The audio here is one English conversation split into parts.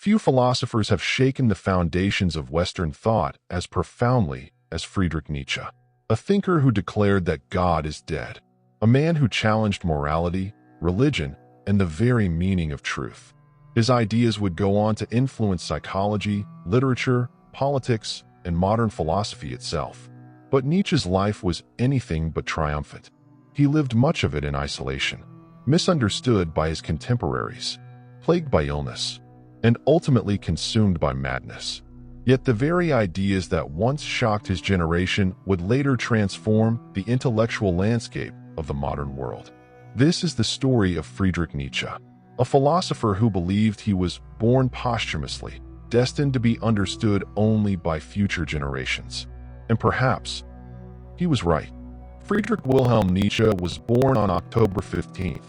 Few philosophers have shaken the foundations of Western thought as profoundly as Friedrich Nietzsche, a thinker who declared that God is dead, a man who challenged morality, religion, and the very meaning of truth. His ideas would go on to influence psychology, literature, politics, and modern philosophy itself. But Nietzsche's life was anything but triumphant. He lived much of it in isolation, misunderstood by his contemporaries, plagued by illness, and ultimately consumed by madness. Yet the very ideas that once shocked his generation would later transform the intellectual landscape of the modern world. This is the story of Friedrich Nietzsche, a philosopher who believed he was born posthumously, destined to be understood only by future generations. And perhaps he was right. Friedrich Wilhelm Nietzsche was born on October 15,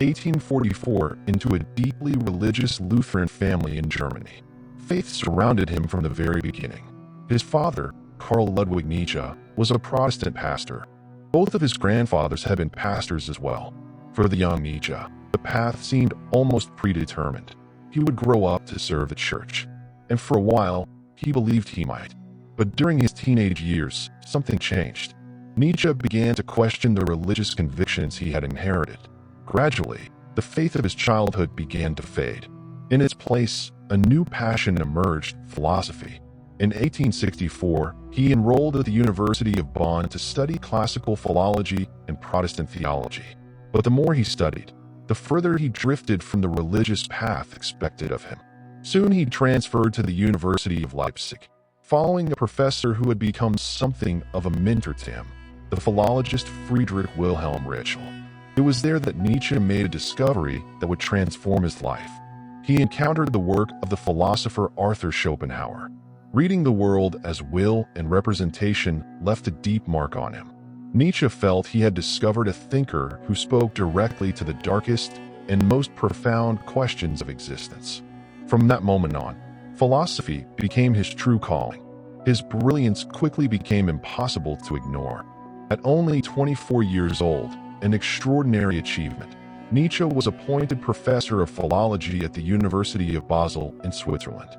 1844, into a deeply religious Lutheran family in Germany. Faith surrounded him from the very beginning. His father, Karl Ludwig Nietzsche, was a Protestant pastor. Both of his grandfathers had been pastors as well. For the young Nietzsche, the path seemed almost predetermined. He would grow up to serve the church, and for a while, he believed he might. But during his teenage years, something changed. Nietzsche began to question the religious convictions he had inherited. Gradually, the faith of his childhood began to fade. In its place, a new passion emerged: philosophy. In 1864, he enrolled at the University of Bonn to study classical philology and Protestant theology. But the more he studied, the further he drifted from the religious path expected of him. Soon he transferred to the University of Leipzig, following a professor who had become something of a mentor to him, the philologist Friedrich Wilhelm Nietzsche. It was there that Nietzsche made a discovery that would transform his life. He encountered the work of the philosopher Arthur Schopenhauer. Reading the world as will and representation left a deep mark on him. Nietzsche felt he had discovered a thinker who spoke directly to the darkest and most profound questions of existence. From that moment on, philosophy became his true calling. His brilliance quickly became impossible to ignore. At only 24 years old, an extraordinary achievement, Nietzsche was appointed professor of philology at the University of Basel in Switzerland.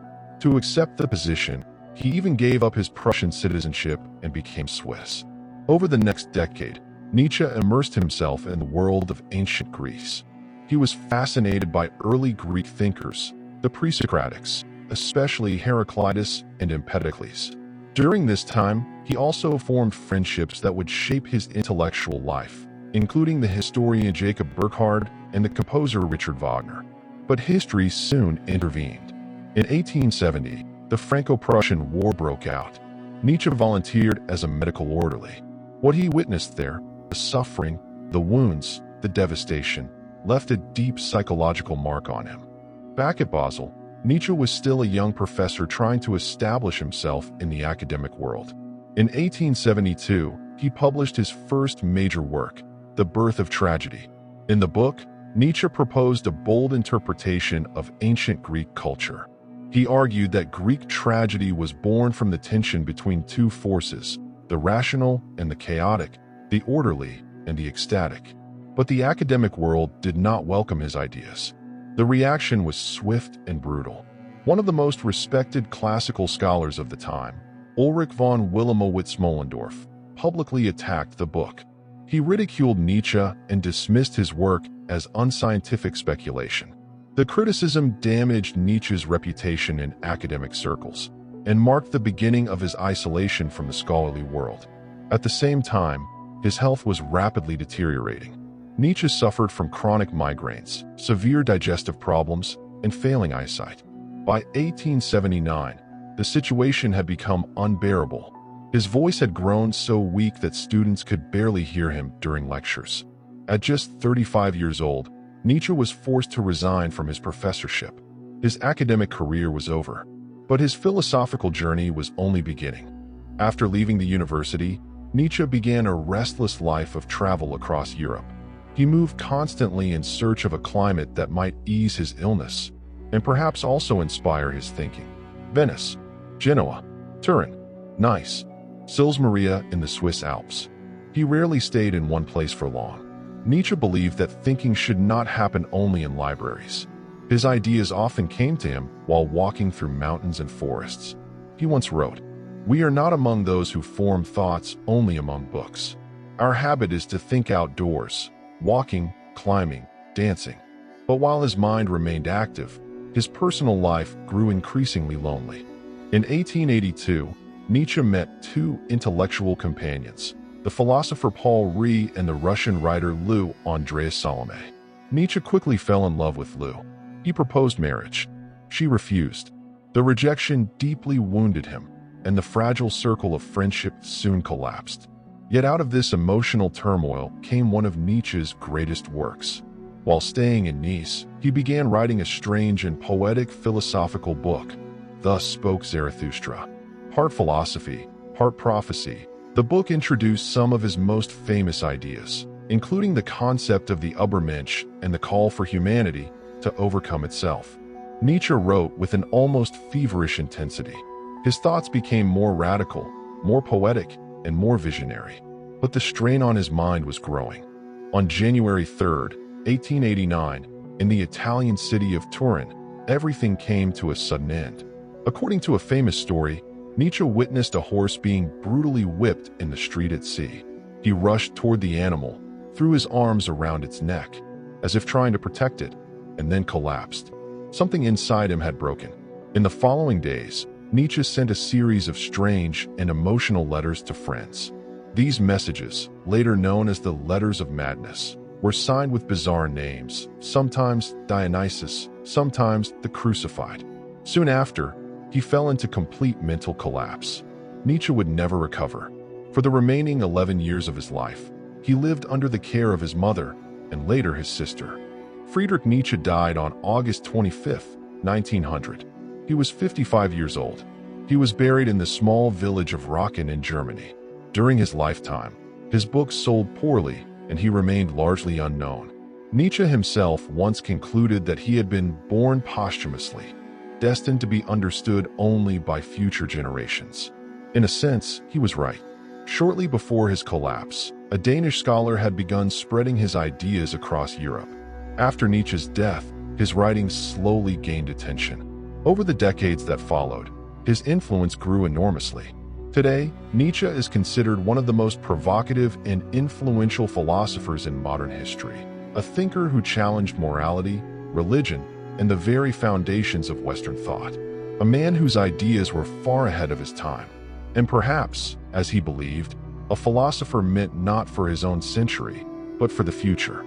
To accept the position, he even gave up his Prussian citizenship and became Swiss. Over the next decade, Nietzsche immersed himself in the world of ancient Greece. He was fascinated by early Greek thinkers, the pre-Socratics, especially Heraclitus and Empedocles. During this time, he also formed friendships that would shape his intellectual life, including the historian Jacob Burckhardt and the composer Richard Wagner. But history soon intervened. In 1870, the Franco-Prussian War broke out. Nietzsche volunteered as a medical orderly. What he witnessed there, the suffering, the wounds, the devastation, left a deep psychological mark on him. Back at Basel, Nietzsche was still a young professor trying to establish himself in the academic world. In 1872, he published his first major work, The Birth of Tragedy. In the book, Nietzsche proposed a bold interpretation of ancient Greek culture. He argued that Greek tragedy was born from the tension between two forces, the rational and the chaotic, the orderly and the ecstatic. But the academic world did not welcome his ideas. The reaction was swift and brutal. One of the most respected classical scholars of the time, Ulrich von Wilamowitz-Moellendorff, publicly attacked the book. He ridiculed Nietzsche and dismissed his work as unscientific speculation. The criticism damaged Nietzsche's reputation in academic circles and marked the beginning of his isolation from the scholarly world. At the same time, his health was rapidly deteriorating. Nietzsche suffered from chronic migraines, severe digestive problems, and failing eyesight. By 1879, the situation had become unbearable. His voice had grown so weak that students could barely hear him during lectures. At just 35 years old, Nietzsche was forced to resign from his professorship. His academic career was over, but his philosophical journey was only beginning. After leaving the university, Nietzsche began a restless life of travel across Europe. He moved constantly in search of a climate that might ease his illness and perhaps also inspire his thinking. Venice, Genoa, Turin, Nice, Sils Maria in the Swiss Alps. He rarely stayed in one place for long. Nietzsche believed that thinking should not happen only in libraries. His ideas often came to him while walking through mountains and forests. He once wrote, "We are not among those who form thoughts only among books. Our habit is to think outdoors, walking, climbing, dancing." But while his mind remained active, his personal life grew increasingly lonely. In 1882, Nietzsche met two intellectual companions, the philosopher Paul Ricoeur and the Russian writer Lou Andreas Salome. Nietzsche quickly fell in love with Lou. He proposed marriage. She refused. The rejection deeply wounded him, and the fragile circle of friendship soon collapsed. Yet out of this emotional turmoil came one of Nietzsche's greatest works. While staying in Nice, he began writing a strange and poetic philosophical book, Thus Spoke Zarathustra. Part philosophy, part prophecy, the book introduced some of his most famous ideas, including the concept of the Übermensch and the call for humanity to overcome itself. Nietzsche wrote with an almost feverish intensity. His thoughts became more radical, more poetic, and more visionary. But the strain on his mind was growing. On January 3, 1889, in the Italian city of Turin, everything came to a sudden end. According to a famous story, Nietzsche witnessed a horse being brutally whipped in the street at sea. He rushed toward the animal, threw his arms around its neck, as if trying to protect it, and then collapsed. Something inside him had broken. In the following days, Nietzsche sent a series of strange and emotional letters to friends. These messages, later known as the Letters of Madness, were signed with bizarre names, sometimes Dionysus, sometimes the Crucified. Soon after, he fell into complete mental collapse. Nietzsche would never recover. For the remaining 11 years of his life, he lived under the care of his mother and later his sister. Friedrich Nietzsche died on August 25, 1900. He was 55 years old. He was buried in the small village of Rocken in Germany. During his lifetime, his books sold poorly and he remained largely unknown. Nietzsche himself once concluded that he had been born posthumously, destined to be understood only by future generations. In a sense, he was right. Shortly before his collapse, a Danish scholar had begun spreading his ideas across Europe. After Nietzsche's death, his writings slowly gained attention. Over the decades that followed, his influence grew enormously. Today, Nietzsche is considered one of the most provocative and influential philosophers in modern history, a thinker who challenged morality, religion, and the very foundations of Western thought. A man whose ideas were far ahead of his time, and perhaps, as he believed, a philosopher meant not for his own century, but for the future.